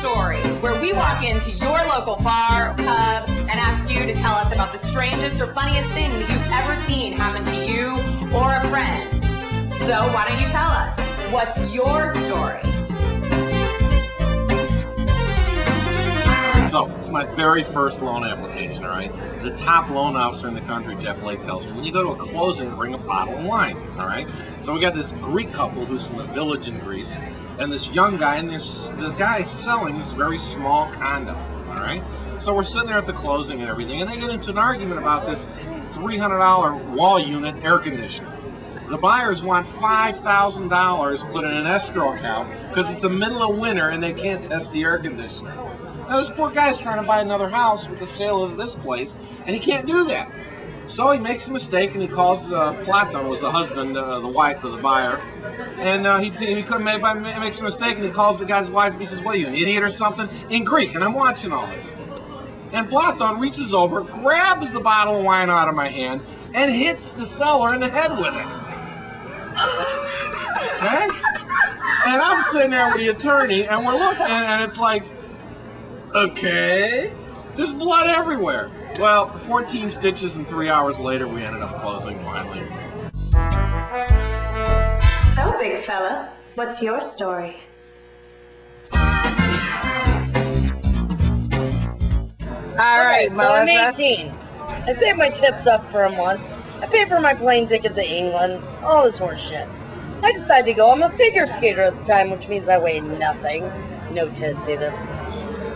Story, where we walk into your local bar or pub and ask you to tell us about the strangest or funniest thing that you've ever seen happen to you or a friend. So why don't you tell us? What's your story? So, it's my very first loan application, all right? The top loan officer in the country, Jeff Lake, tells me, when you go to a closing, bring a bottle of wine, all right? So we got this Greek couple who's from a village in Greece, and this young guy, and the guy selling this very small condo, all right? So we're sitting there at the closing and everything, and they get into an argument about this $300 wall unit air conditioner. The buyers want $5,000 put in an escrow account because it's the middle of winter and they can't test the air conditioner. Now this poor guy's trying to buy another house with the sale of this place, and he can't do that. So he makes a mistake and he calls Platon, was the husband, the wife of the buyer, and he couldn't makes a mistake and he calls the guy's wife and he says, "What are you, an idiot or something?" in Greek, and I'm watching all this. And Platon reaches over, grabs the bottle of wine out of my hand, and hits the seller in the head with it. Okay? And I'm sitting there with the attorney, and we're looking, and it's like, okay, there's blood everywhere. Well, 14 stitches, and 3 hours later, we ended up closing finally. So, big fella, what's your story? All right, so I'm 18. I saved my tips up for a month. I paid for my plane ticket to England, all this horse shit. I decided to go. I'm a figure skater at the time, which means I weigh nothing. No tits either.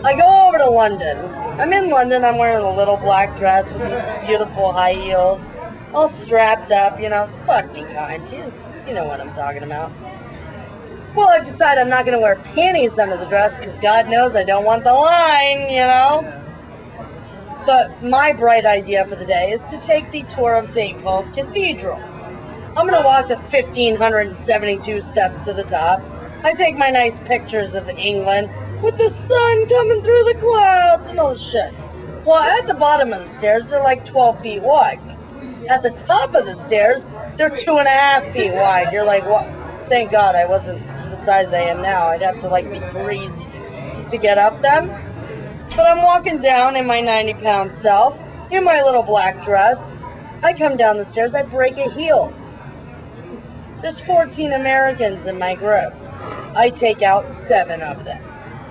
I go over to London. I'm in London. I'm wearing a little black dress with these beautiful high heels, all strapped up, you know. Fuck me kind. You know what I'm talking about. Well, I've decided I'm not going to wear panties under the dress because God knows I don't want the line, you know. But my bright idea for the day is to take the tour of St. Paul's Cathedral. I'm going to walk the 1,572 steps to the top. I take my nice pictures of England with the sun coming through the clouds and all this shit. Well, at the bottom of the stairs, they're like 12 feet wide. At the top of the stairs, they're 2.5 feet wide. You're like, what? Thank God I wasn't the size I am now. I'd have to like be greased to get up them. But I'm walking down in my 90-pound self, in my little black dress. I come down the stairs, I break a heel. There's 14 Americans in my group. I take out 7 of them.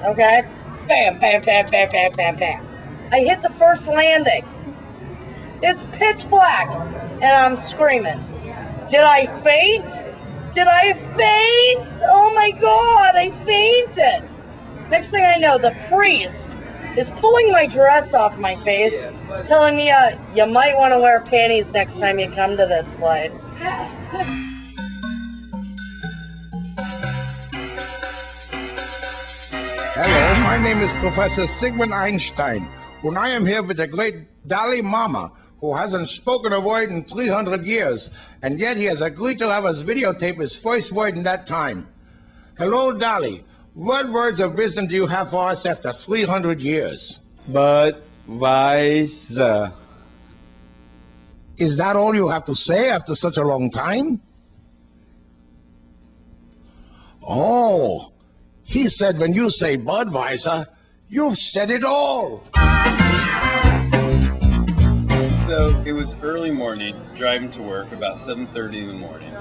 Okay? Bam, bam, bam, bam, bam, bam, bam. I hit the first landing. It's pitch black, and I'm screaming. Did I faint? Did I faint? Oh my God, I fainted. Next thing I know, the priest is pulling my dress off my face, telling me you might want to wear panties next time you come to this place. Hello, my name is Professor Sigmund Einstein, and I am here with the great Dalai Lama, who hasn't spoken a word in 300 years, and yet he has agreed to have us videotape his first word in that time. Hello, Dalai. What words of wisdom do you have for us after 300 years? Budweiser. Is that all you have to say after such a long time? Oh, he said when you say Budweiser, you've said it all. So it was early morning, driving to work about 7:30 in the morning.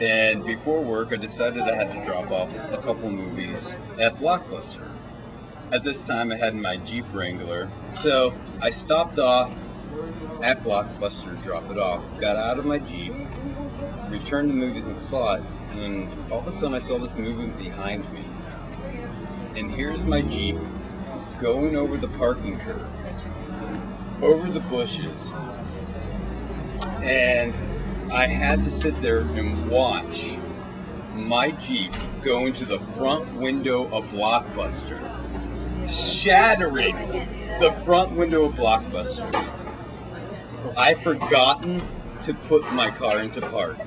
And before work, I decided I had to drop off a couple movies at Blockbuster. At this time, I had my Jeep Wrangler. So I stopped off at Blockbuster to drop it off, got out of my Jeep, returned the movies in the slot, and all of a sudden I saw this movement behind me. And here's my Jeep going over the parking curb, over the bushes, and I had to sit there and watch my Jeep go into the front window of Blockbuster, shattering the front window of Blockbuster. I'd forgotten to put my car into park.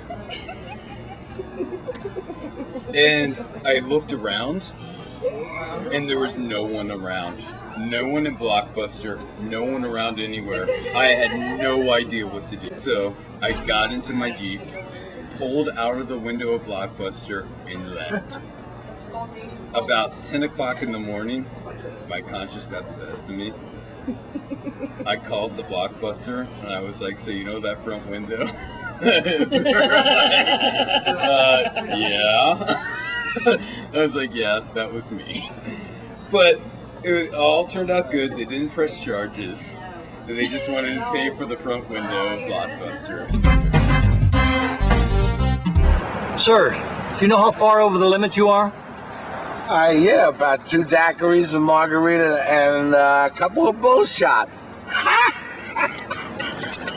And I looked around, and there was no one around. No one in Blockbuster, no one around anywhere. I had no idea what to do. So I got into my Jeep, pulled out of the window of Blockbuster, and left. about 10 o'clock in the morning, my conscience got the best of me. I called the Blockbuster and I was like, so you know that front window? Yeah. I was like, yeah, that was me. But all turned out good. They didn't press charges. They just wanted to pay for the front window of Blockbuster. Sir, do you know how far over the limit you are? Yeah, about 2 daiquiris, a margarita, and a couple of bull shots.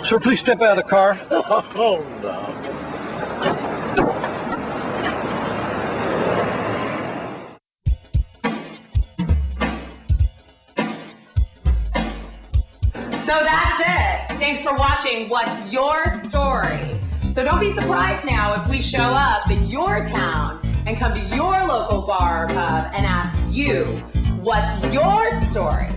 Sir, please step out of the car. Oh, no. So that's it. Thanks for watching What's Your Story? So don't be surprised now if we show up in your town and come to your local bar or pub and ask you, what's your story?